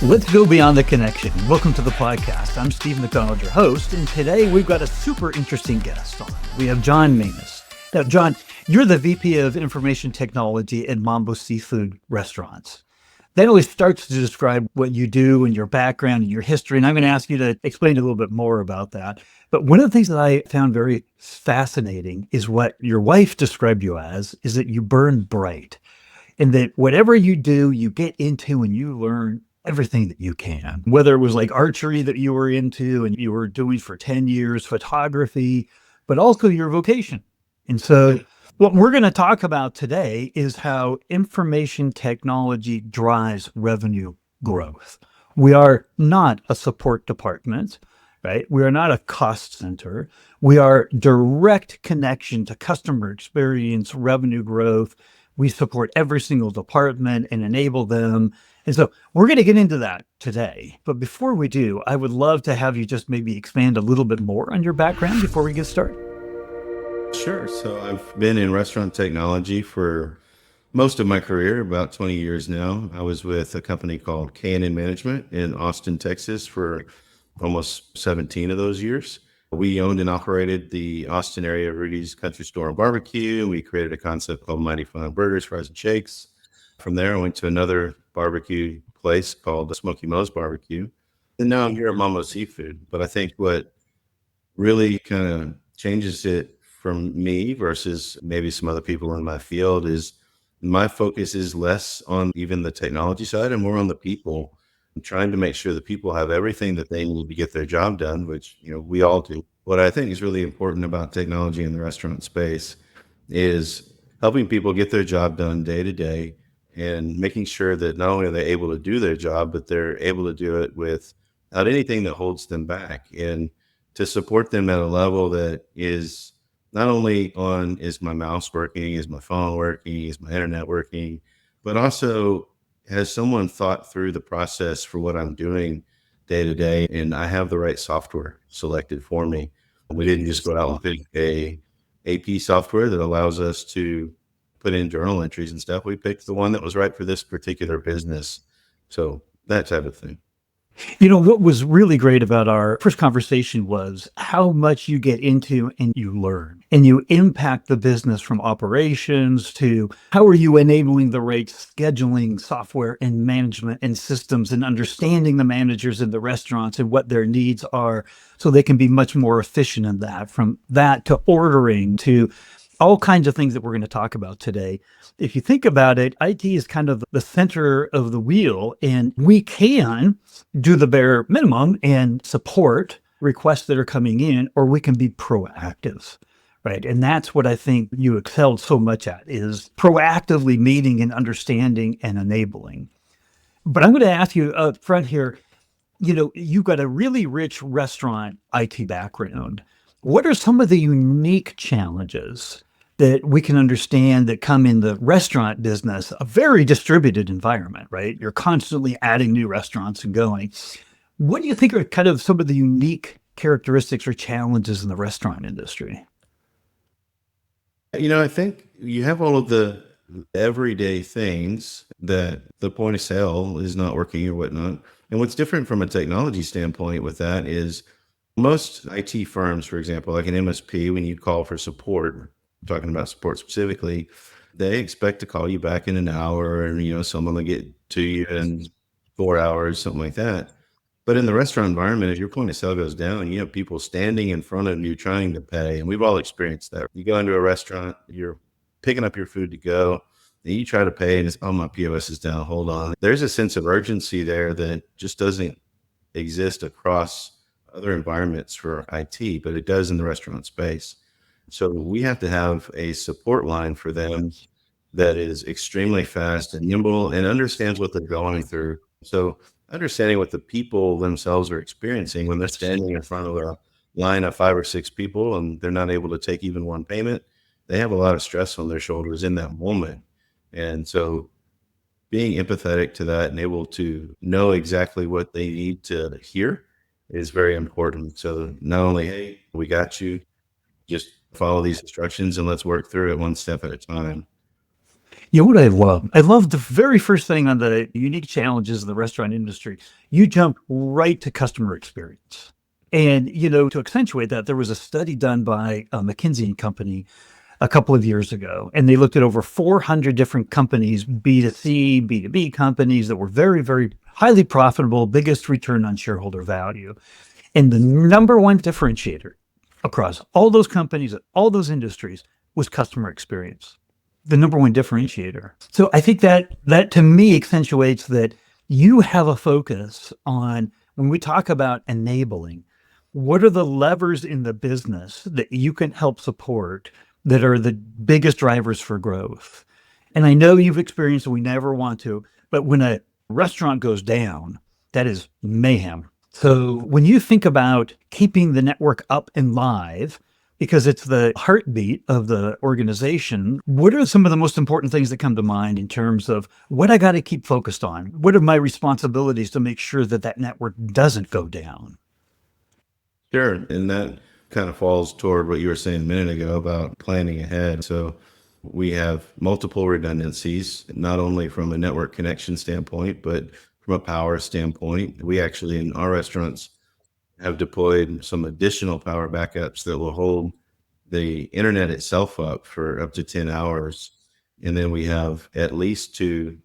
Let's go beyond the connection. Welcome to the podcast. I'm Steve McDonald, your host, and today we've got a super interesting guest on. We have Jon Manes. Now, Jon, you're the VP of Information Technology at Mambo Seafood Restaurants. That always starts to describe what you do and your background and your history, and I'm going to ask you to explain a little bit more about that. But one of the things that I found very fascinating is what your wife described you as, is that you burn bright, and that whatever you do, you get into and you learn everything that you can, whether it was like archery that you were into and you were doing for 10 years, photography, but also your vocation. And so what we're going to talk about today is how information technology drives revenue growth. We are not a support department, right? We are not a cost center. We are direct connection to customer experience, revenue growth. We support every single department and enable them. And so we're going to get into that today. But before we do, I would love to have you just maybe expand a little bit more on your background before we get started. Sure. So I've been in restaurant technology for most of my career, about 20 years now. I was with a company called K&N Management in Austin, Texas for almost 17 of those years. We owned and operated the Austin area Rudy's Country Store and Barbecue. We created a concept called Mighty Fine Burgers, Fries, and Shakes. From there, I went to another barbecue place called Smoky Moe's Barbecue. And now I'm here at Mambo Seafood. But I think what really kind of changes it from me versus maybe some other people in my field is my focus is less on even the technology side and more on the people. I'm trying to make sure that people have everything that they need to get their job done, which, we all do. What I think is really important about technology in the restaurant space is helping people get their job done day to day and making sure that not only are they able to do their job, but they're able to do it without anything that holds them back, and to support them at a level that is not only on, is my mouse working, is my phone working, is my internet working, but also has someone thought through the process for what I'm doing day to day, and I have the right software selected for me. We didn't just go out and pick a AP software that allows us to put in journal entries and stuff. We picked the one that was right for this particular business. So that type of thing. What was really great about our first conversation was how much you get into and you learn and you impact the business from operations to how are you enabling the right scheduling software and management and systems and understanding the managers in the restaurants and what their needs are so they can be much more efficient in that, from that to ordering to all kinds of things that we're going to talk about today. If you think about it, IT is kind of the center of the wheel, and we can do the bare minimum and support requests that are coming in, or we can be proactive, right? And that's what I think you excelled so much at, is proactively meeting and understanding and enabling. But I'm going to ask you up front here, you've got a really rich restaurant IT background. What are some of the unique challenges that we can understand that come in the restaurant business, a very distributed environment, right? You're constantly adding new restaurants and going. What do you think are kind of some of the unique characteristics or challenges in the restaurant industry? I think you have all of the everyday things that the point of sale is not working or whatnot. And what's different from a technology standpoint with that is most IT firms, for example, like an MSP, when you call for support, talking about support specifically, they expect to call you back in an hour, and someone will get to you in 4 hours, something like that. But in the restaurant environment, if your point of sale goes down, you have people standing in front of you trying to pay, and we've all experienced that. You go into a restaurant, you're picking up your food to go, and you try to pay, and it's, oh, my POS is down, hold on. There's a sense of urgency there that just doesn't exist across other environments for IT, but it does in the restaurant space. So we have to have a support line for them that is extremely fast and nimble and understands what they're going through. So understanding what the people themselves are experiencing when they're standing in front of a line of 5 or 6 people and they're not able to take even one payment, they have a lot of stress on their shoulders in that moment. And so being empathetic to that and able to know exactly what they need to hear is very important. So not only, hey, we got you, just follow these instructions and let's work through it one step at a time. You know what I love? I love the very first thing on the unique challenges of the restaurant industry. You jump right to customer experience. And, to accentuate that, there was a study done by McKinsey and Company a couple of years ago, and they looked at over 400 different companies, B2C, B2B companies that were very, very highly profitable, biggest return on shareholder value. And the number one differentiator across all those companies, all those industries was customer experience. The number one differentiator. So I think that to me accentuates that you have a focus on when we talk about enabling, what are the levers in the business that you can help support that are the biggest drivers for growth? And I know you've experienced, we never want to, but when a restaurant goes down, that is mayhem. So when you think about keeping the network up and live, because it's the heartbeat of the organization, what are some of the most important things that come to mind in terms of what I got to keep focused on? What are my responsibilities to make sure that that network doesn't go down? Sure. And that kind of falls toward what you were saying a minute ago about planning ahead. So we have multiple redundancies, not only from a network connection standpoint, but from a power standpoint. We actually, in our restaurants, have deployed some additional power backups that will hold the internet itself up for up to 10 hours. And then we have at least two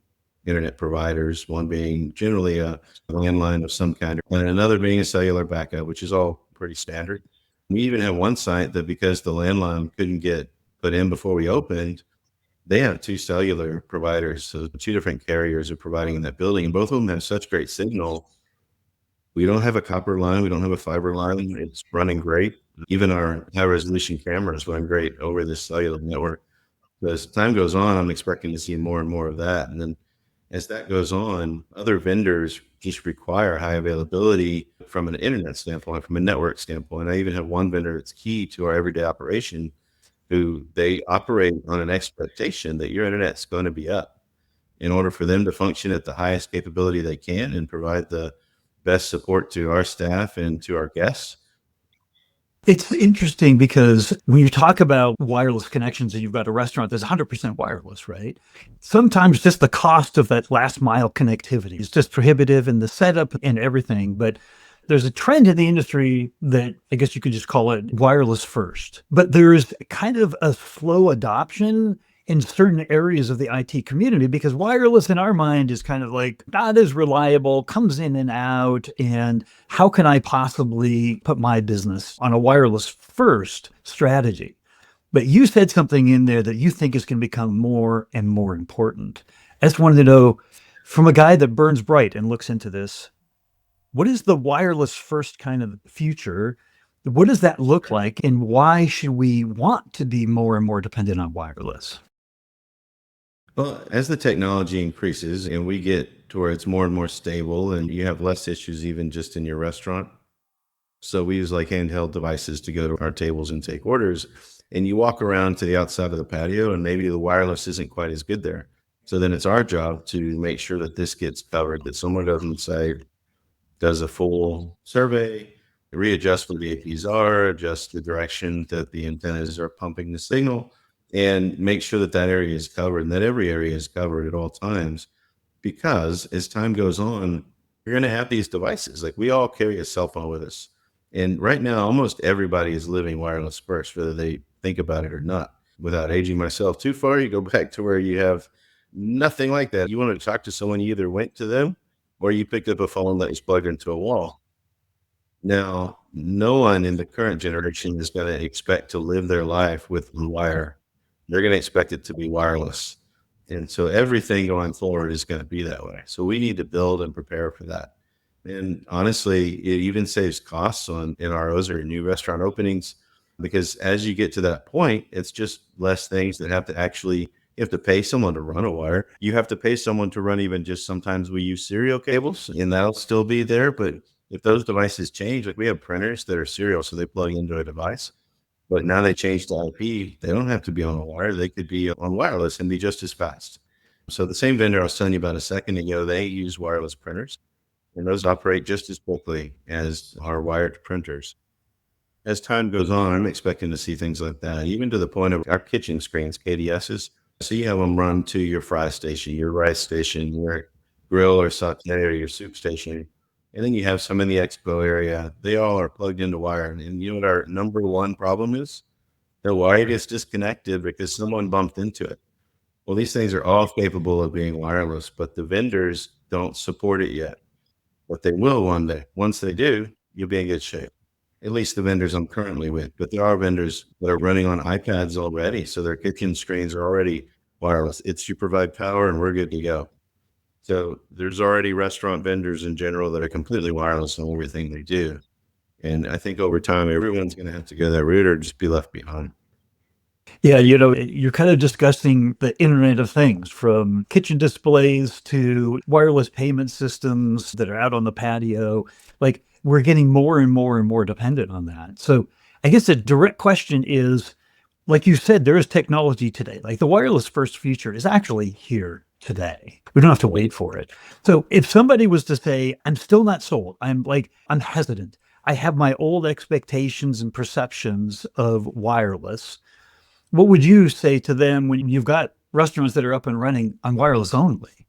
internet providers, one being generally a landline of some kind, and another being a cellular backup, which is all pretty standard. We even have one site that because the landline couldn't get put in before we opened, they have two cellular providers. So two different carriers are providing in that building, and both of them have such great signal. We don't have a copper line. We don't have a fiber line. It's running great. Even our high resolution cameras run great over this cellular network. But as time goes on, I'm expecting to see more and more of that. And then as that goes on, other vendors just require high availability from an internet standpoint, from a network standpoint. I even have one vendor that's key to our everyday operation who they operate on an expectation that your internet's going to be up in order for them to function at the highest capability they can and provide the best support to our staff and to our guests. It's interesting because when you talk about wireless connections and you've got a restaurant that's 100% wireless, right? Sometimes just the cost of that last mile connectivity is just prohibitive in the setup and everything. But there's a trend in the industry that I guess you could just call it wireless first. But there's kind of a slow adoption in certain areas of the IT community because wireless in our mind is kind of like not as reliable, comes in and out. And how can I possibly put my business on a wireless first strategy? But you said something in there that you think is going to become more and more important. I just wanted to know from a guy that burns bright and looks into this, what is the wireless first kind of future? What does that look like? And why should we want to be more and more dependent on wireless? Well, as the technology increases and we get to where it's more and more stable and you have less issues even just in your restaurant. So we use like handheld devices to go to our tables and take orders. And you walk around to the outside of the patio and maybe the wireless isn't quite as good there. So then it's our job to make sure that this gets covered, that someone doesn't say, does a full survey, readjust where the APs are, adjust the direction that the antennas are pumping the signal, and make sure that that area is covered and that every area is covered at all times. Because as time goes on, you're going to have these devices. Like we all carry a cell phone with us. And right now, almost everybody is living wireless first, whether they think about it or not. Without aging myself too far, you go back to where you have nothing like that. You want to talk to someone, you either went to them or you picked up a phone that was plugged into a wall. Now, no one in the current generation is going to expect to live their life with the wire. They're going to expect it to be wireless. And so everything going forward is going to be that way. So we need to build and prepare for that. And honestly, it even saves costs on NROs or new restaurant openings because as you get to that point, it's just less things that have to actually, you have to pay someone to run a wire. You have to pay someone to run even just sometimes we use serial cables and that'll still be there. But if those devices change, like we have printers that are serial, so they plug into a device. But now they changed to IP. They don't have to be on a wire. They could be on wireless and be just as fast. So the same vendor I was telling you about a second ago, they use wireless printers and those operate just as quickly as our wired printers. As time goes on, I'm expecting to see things like that, even to the point of our kitchen screens, KDSs. So you have them run to your fry station, your rice station, your grill or saute or your soup station. And then you have some in the expo area. They all are plugged into wire. And you know what our number one problem is? The wire gets disconnected because someone bumped into it. Well, these things are all capable of being wireless, but the vendors don't support it yet. But they will one day. Once they do, you'll be in good shape. At least the vendors I'm currently with. But there are vendors that are running on iPads already. So their kitchen screens are already wireless. It's you provide power and we're good to go. So there's already restaurant vendors in general that are completely wireless on everything they do. And I think over time, everyone's going to have to go that route or just be left behind. Yeah, you're kind of discussing the Internet of Things, from kitchen displays to wireless payment systems that are out on the patio. Like, we're getting more and more and more dependent on that. So I guess the direct question is, like you said, there is technology today. Like, the wireless first feature is actually here today. We don't have to wait for it. So if somebody was to say, I'm still not sold, I'm hesitant. I have my old expectations and perceptions of wireless. What would you say to them when you've got restaurants that are up and running on wireless only?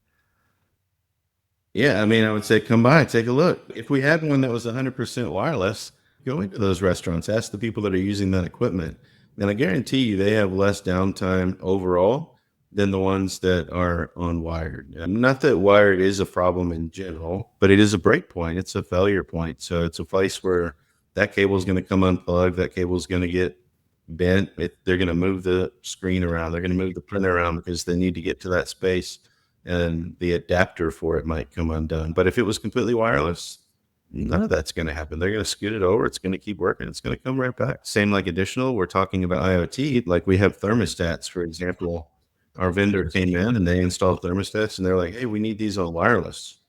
Yeah, I mean, I would say come by, take a look. If we had one that was 100% wireless, go into those restaurants, ask the people that are using that equipment. And I guarantee you they have less downtime overall than the ones that are on wired. And not that wired is a problem in general, but it is a break point. It's a failure point. So it's a place where that cable is going to come unplugged. That cable is going to get bent. They're going to move the screen around. They're going to move the printer around because they need to get to that space, and the adapter for it might come undone. But if it was completely wireless, none of that's going to happen. They're going to scoot it over. It's going to keep working. It's going to come right back. Same like additional. We're talking about IoT. Like we have thermostats, for example. Our vendor came in and they installed thermostats, and they're like, "Hey, we need these on wireless."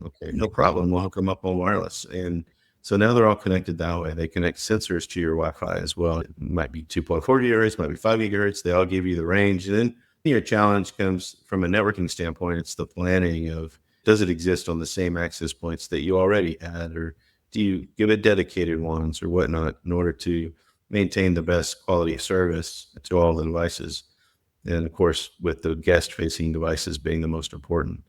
Okay, no problem. We'll hook them up on wireless. And so now they're all connected that way. They connect sensors to your Wi-Fi as well. It might be 2.4 gigahertz, might be 5 gigahertz. They all give you the range. And then your challenge comes from a networking standpoint. It's the planning of, does it exist on the same access points that you already had, or do you give it dedicated ones or whatnot in order to maintain the best quality of service to all the devices? And of course, with the guest facing devices being the most important.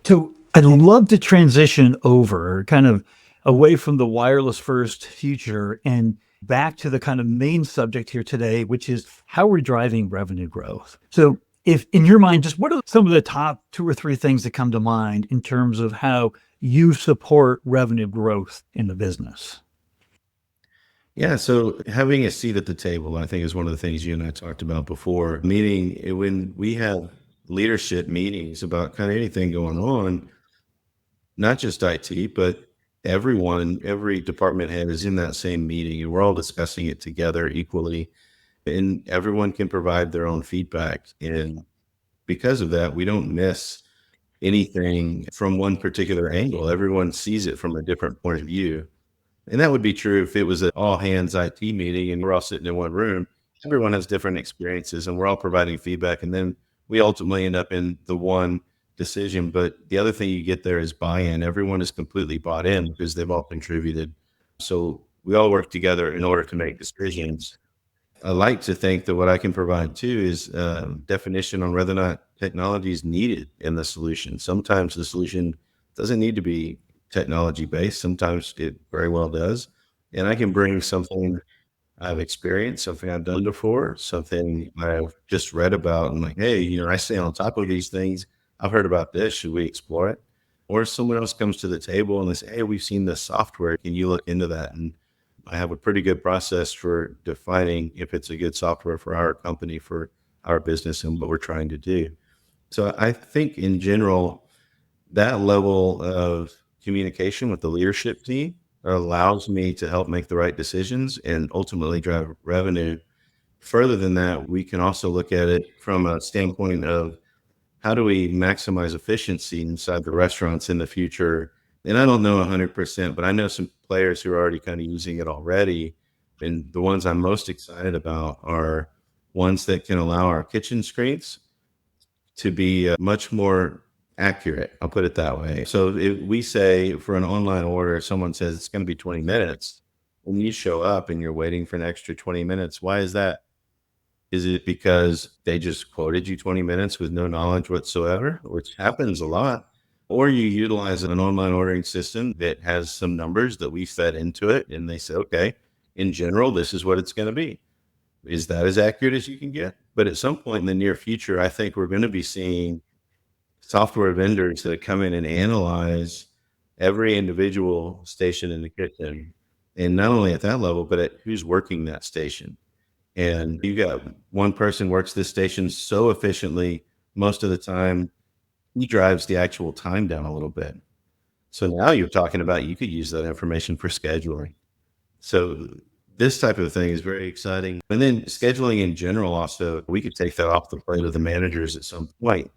So I'd love to transition over kind of away from the wireless first future and back to the kind of main subject here today, which is how we're driving revenue growth. So if in your mind, just what are some of the top two or three things that come to mind in terms of how you support revenue growth in the business? Yeah, so having a seat at the table, I think, is one of the things you and I talked about before. Meaning, when we have leadership meetings about kind of anything going on, not just IT, but everyone, every department head is in that same meeting, and we're all discussing it together equally, and everyone can provide their own feedback. And because of that, we don't miss anything from one particular angle. Everyone sees it from a different point of view. And that would be true if it was an all hands IT meeting and we're all sitting in one room. Everyone has different experiences and we're all providing feedback. And then we ultimately end up in the one decision. But the other thing you get there is buy in. Everyone is completely bought in because they've all contributed. So we all work together in order to make decisions. I like to think that what I can provide too is definition on whether or not technology is needed in the solution. Sometimes the solution doesn't need to be technology based. Sometimes it very well does. And I can bring something I've experienced, something I've done before, something I've just read about, and like, hey, I stay on top of these things. I've heard about this. Should we explore it? Or someone else comes to the table and they say, hey, we've seen this software. Can you look into that? And I have a pretty good process for defining if it's a good software for our company, for our business, and what we're trying to do. So I think in general, that level of communication with the leadership team allows me to help make the right decisions and ultimately drive revenue. Further than that, we can also look at it from a standpoint of how do we maximize efficiency inside the restaurants in the future. And I don't know 100%, but I know some players who are already kind of using it already. And the ones I'm most excited about are ones that can allow our kitchen screens to be much more accurate. I'll put it that way. So if we say for an online order, someone says it's going to be 20 minutes, when you show up and you're waiting for an extra 20 minutes, why is that? Is it because they just quoted you 20 minutes with no knowledge whatsoever, which happens a lot? Or you utilize an online ordering system that has some numbers that we fed into it, and they say, okay, in general, this is what it's going to be. Is that as accurate as you can get? But at some point in the near future, I think we're going to be seeing software vendors that come in and analyze every individual station in the kitchen. And not only at that level, but at who's working that station. And you got one person works this station so efficiently most of the time, he drives the actual time down a little bit. So now you're talking about you could use that information for scheduling. So this type of thing is very exciting. And then scheduling in general, also, we could take that off the plate of the managers at some point,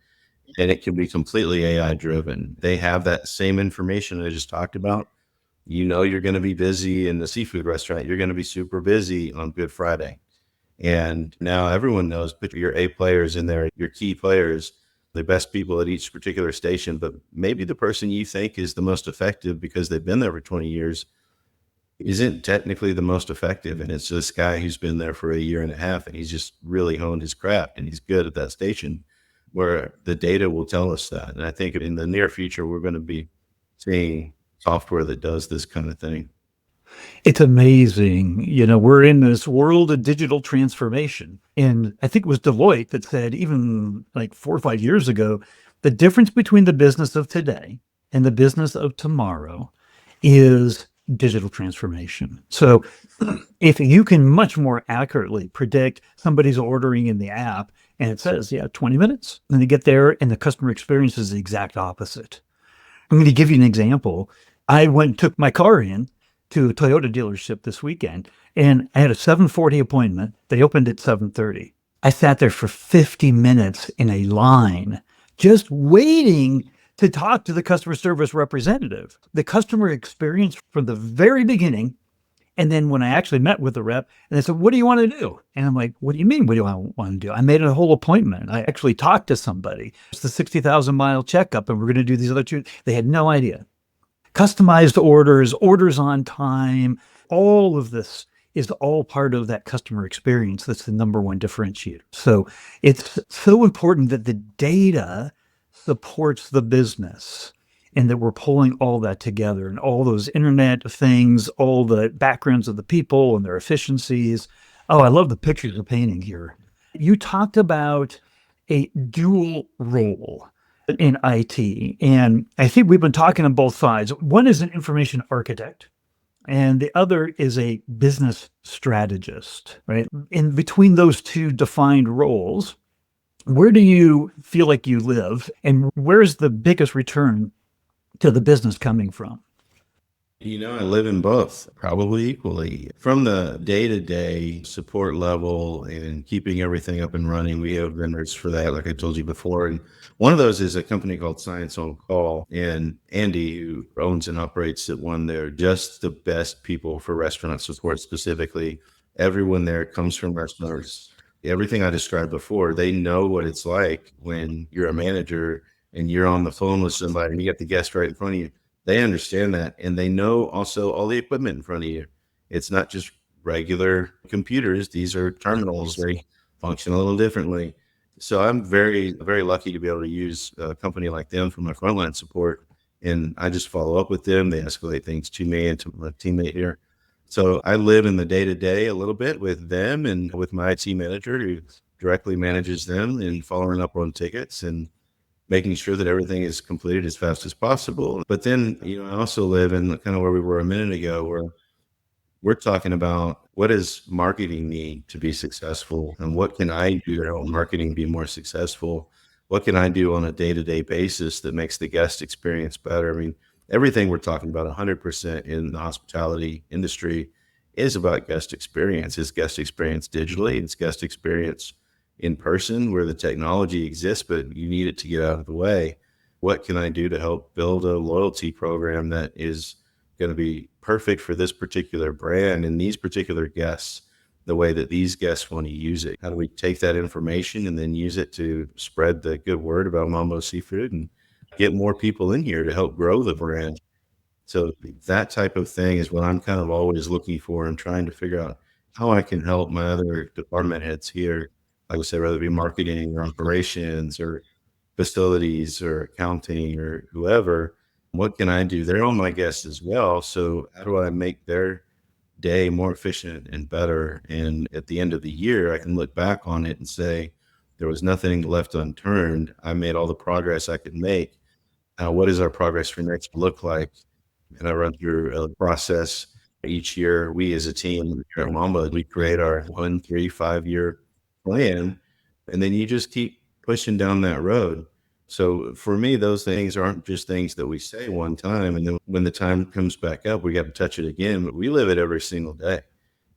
and it can be completely AI driven. They have that same information I just talked about. You know, you're going to be busy in the seafood restaurant. You're going to be super busy on Good Friday. And now everyone knows, put your A players in there, your key players, the best people at each particular station. But maybe the person you think is the most effective because they've been there for 20 years isn't technically the most effective. And it's this guy who's been there for a year and a half and he's just really honed his craft and he's good at that station, where the data will tell us that. And I think in the near future, we're going to be seeing software that does this kind of thing. It's amazing. We're in this world of digital transformation. And I think it was Deloitte that said, even like 4 or 5 years ago, the difference between the business of today and the business of tomorrow is digital transformation. So if you can much more accurately predict somebody's ordering in the app and it says, yeah, 20 minutes, and they get there and the customer experience is the exact opposite. I'm going to give you an example. I went and took my car in to a Toyota dealership this weekend, and I had a 7:40 appointment. They opened at 7:30. I sat there for 50 minutes in a line, just waiting to talk to the customer service representative. The customer experience from the very beginning. And then when I actually met with the rep, and they said, "What do you want to do?" And I'm like, "What do you mean? What do I want to do? I made a whole appointment. I actually talked to somebody. It's the 60,000 mile checkup, and we're going to do these other two." They had no idea. Customized orders, orders on time, all of this is all part of that customer experience. That's the number one differentiator. So it's so important that the data supports the business and that we're pulling all that together and all those internet things, all the backgrounds of the people and their efficiencies. Oh, I love the pictures you're painting here. You talked about a dual role in IT. And I think we've been talking on both sides. One is an information architect, and the other is a business strategist, right? In between those two defined roles, where do you feel like you live, and where's the biggest return to the business coming from? You know, I live in both, probably equally. From the day-to-day support level and keeping everything up and running, we have vendors for that, like I told you before. And one of those is a company called Science on Call. And Andy, who owns and operates it, one, they're just the best people for restaurant support specifically. Everyone there comes from restaurants. Everything I described before, they know what it's like when you're a manager and you're on the phone with somebody and you got the guest right in front of you. They understand that, and they know also all the equipment in front of you. It's not just regular computers. These are terminals. They function a little differently. So I'm very, very lucky to be able to use a company like them for my frontline support. And I just follow up with them. They escalate things to me and to my teammate here. So I live in the day to day a little bit with them and with my IT manager who directly manages them and following up on tickets and making sure that everything is completed as fast as possible. But then, I also live in kind of where we were a minute ago, where we're talking about what does marketing need to be successful and what can I do to help marketing be more successful? What can I do on a day-to-day basis that makes the guest experience better? I mean, everything we're talking about 100% in the hospitality industry is about guest experience. It's guest experience digitally, it's guest experience in person where the technology exists, but you need it to get out of the way. What can I do to help build a loyalty program that is going to be perfect for this particular brand and these particular guests, the way that these guests want to use it? How do we take that information and then use it to spread the good word about Mambo Seafood and get more people in here to help grow the brand? So that type of thing is what I'm kind of always looking for and trying to figure out how I can help my other department heads here like I said, whether it be marketing or operations or facilities or accounting or whoever, what can I do? They're all my guests as well. So how do I make their day more efficient and better? And at the end of the year, I can look back on it and say, there was nothing left unturned. I made all the progress I could make. Now, what does our progress for next look like? And I run through a process each year. We as a team here at Mambo, we create our 1, 3, 5 year plan, and then you just keep pushing down that road. So for me, those things aren't just things that we say one time, and then when the time comes back up, we got to touch it again. But we live it every single day.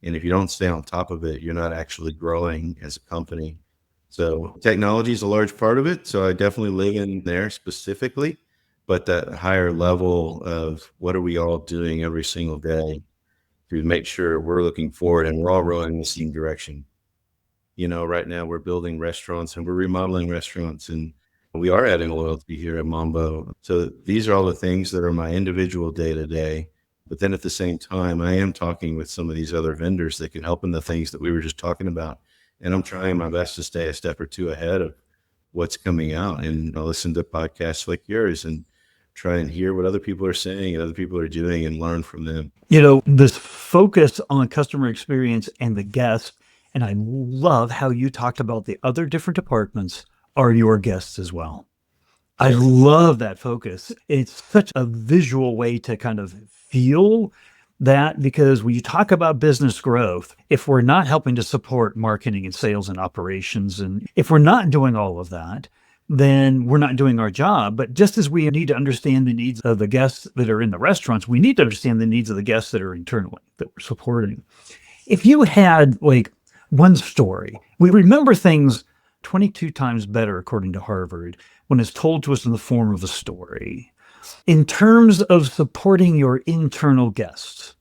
And if you don't stay on top of it, you're not actually growing as a company. So technology is a large part of it. So I definitely live in there specifically, but that higher level of what are we all doing every single day to make sure we're looking forward and we're all rowing in the same direction. Right now we're building restaurants and we're remodeling restaurants, and we are adding loyalty here at Mambo. So these are all the things that are my individual day to day. But then at the same time, I am talking with some of these other vendors that can help in the things that we were just talking about. And I'm trying my best to stay a step or two ahead of what's coming out. And I listen to podcasts like yours and try and hear what other people are saying and other people are doing and learn from them. This focus on customer experience and the guest, and I love how you talked about the other different departments are your guests as well. I love that focus. It's such a visual way to kind of feel that, because when you talk about business growth, if we're not helping to support marketing and sales and operations, and if we're not doing all of that, then we're not doing our job. But just as we need to understand the needs of the guests that are in the restaurants, we need to understand the needs of the guests that are internally that we're supporting. If you had like one story, we remember things 22 times better, according to Harvard, when it's told to us in the form of a story. In terms of supporting your internal guests,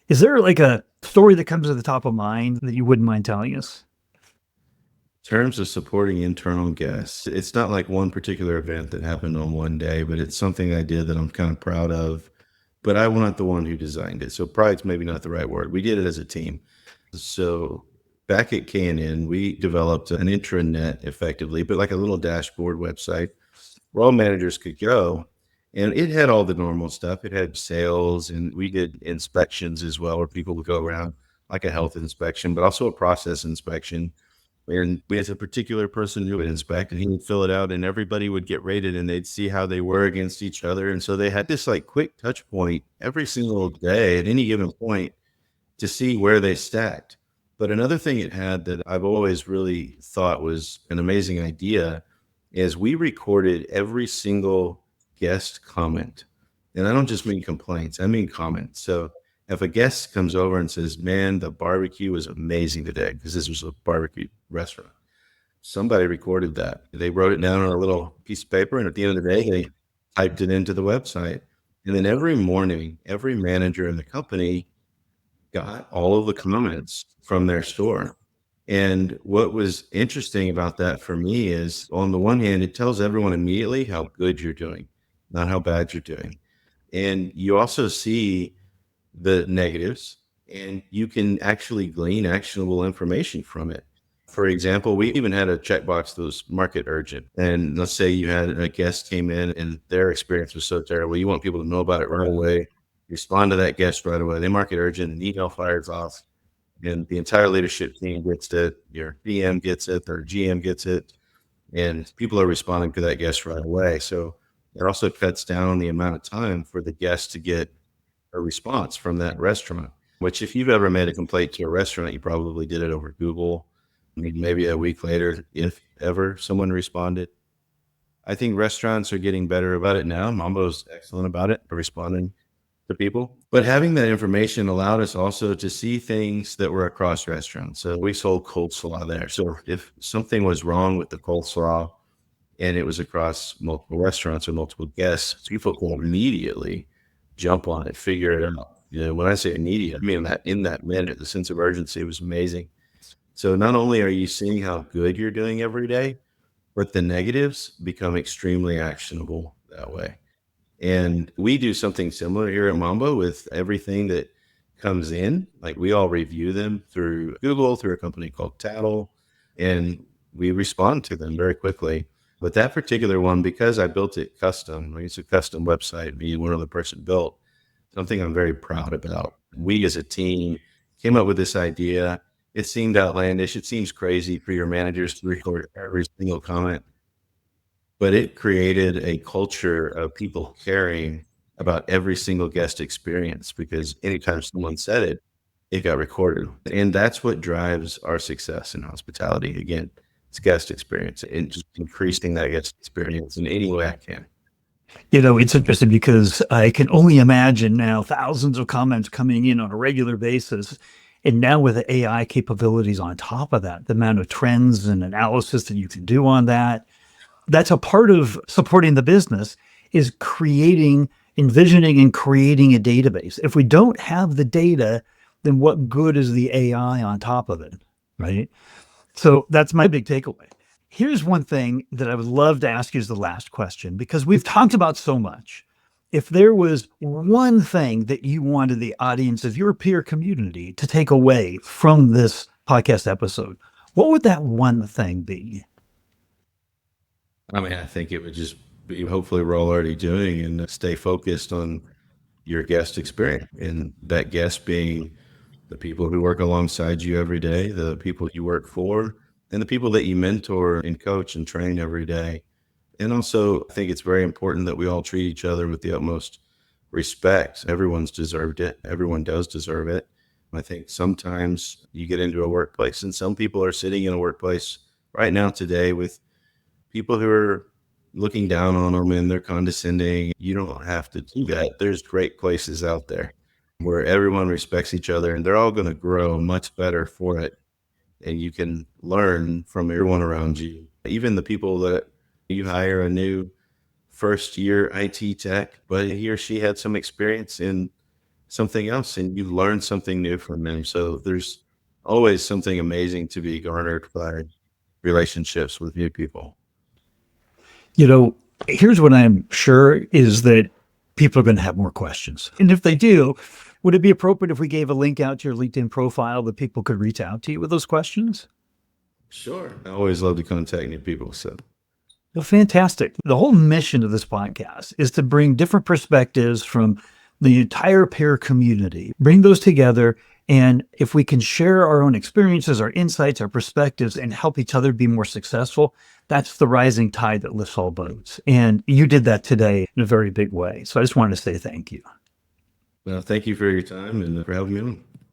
is there like a story that comes to the top of mind that you wouldn't mind telling us? In terms of supporting internal guests, it's not like one particular event that happened on one day, but it's something I did that I'm kind of proud of. But I'm not the one who designed it. So pride's maybe not the right word. We did it as a team. So back at K&N, we developed an intranet effectively, but like a little dashboard website where all managers could go. And it had all the normal stuff. It had sales, and we did inspections as well, where people would go around like a health inspection, but also a process inspection. And we had a particular person who would inspect, and he would fill it out, and everybody would get rated, and they'd see how they were against each other. And so they had this like quick touch point every single day at any given point to see where they stacked. But another thing it had that I've always really thought was an amazing idea is we recorded every single guest comment. And I don't just mean complaints, I mean comments. So if a guest comes over and says, man, the barbecue was amazing today, because this was a barbecue restaurant, somebody recorded that. They wrote it down on a little piece of paper, and at the end of the day, they typed it into the website. And then every morning, every manager in the company got all of the comments from their store. And what was interesting about that for me is, on the one hand, it tells everyone immediately how good you're doing, not how bad you're doing. And you also see the negatives, and you can actually glean actionable information from it. For example, we even had a checkbox that was market urgent. And let's say you had a guest came in and their experience was so terrible. You want people to know about it right away, respond to that guest right away. They mark it urgent, and email fires off, and the entire leadership team gets it. Your PM gets it, their GM gets it, and people are responding to that guest right away. So it also cuts down the amount of time for the guest to get a response from that restaurant, which if you've ever made a complaint to a restaurant, you probably did it over Google. I mean, maybe a week later, if ever someone responded. I think restaurants are getting better about it now. Mambo's excellent about it, responding to people. But having that information allowed us also to see things that were across restaurants. So we sold coleslaw there. So if something was wrong with the coleslaw and it was across multiple restaurants or multiple guests, people will immediately jump on it, figure it out. When I say immediate, I mean that in that minute, the sense of urgency was amazing. So not only are you seeing how good you're doing every day, but the negatives become extremely actionable that way. And we do something similar here at Mambo with everything that comes in. Like, we all review them through Google, through a company called Tattle. And we respond to them very quickly. But that particular one, because I built it custom, it's a custom website, me and one other person built, something I'm very proud about. We as a team came up with this idea. It seemed outlandish. It seems crazy for your managers to record every single comment, but it created a culture of people caring about every single guest experience because anytime someone said it, it got recorded. And that's what drives our success in hospitality. Again, it's guest experience and just increasing that guest experience in any way I can. It's interesting because I can only imagine now thousands of comments coming in on a regular basis. And now with the AI capabilities on top of that, the amount of trends and analysis that you can do on that, that's a part of supporting the business is envisioning and creating a database. If we don't have the data, then what good is the AI on top of it, right? So that's my big takeaway. Here's one thing that I would love to ask you as the last question, because we've talked about so much. If there was one thing that you wanted the audience of your peer community to take away from this podcast episode, what would that one thing be? I mean, I think it would just be hopefully we're all already doing and stay focused on your guest experience and that guest being the people who work alongside you every day, the people you work for, and the people that you mentor and coach and train every day. And also, I think it's very important that we all treat each other with the utmost respect. Everyone's deserved it. Everyone does deserve it. I think sometimes you get into a workplace, and some people are sitting in a workplace right now today with people who are looking down on them and they're condescending. You don't have to do that. There's great places out there where everyone respects each other and they're all going to grow much better for it. And you can learn from everyone around you, even the people that you hire a new first year IT tech, but he or she had some experience in something else and you learned something new from them. So there's always something amazing to be garnered by relationships with new people. You know, Here's what I'm sure is that people are going to have more questions. And if they do, would it be appropriate if we gave a link out to your LinkedIn profile that people could reach out to you with those questions? Sure. I always love to contact new people. So Well, fantastic. The whole mission of this podcast is to bring different perspectives from the entire pair community, bring those together. And if we can share our own experiences, our insights, our perspectives, and help each other be more successful, that's the rising tide that lifts all boats. And you did that today in a very big way. So I just wanted to say thank you. well, thank you for your time and for having me on.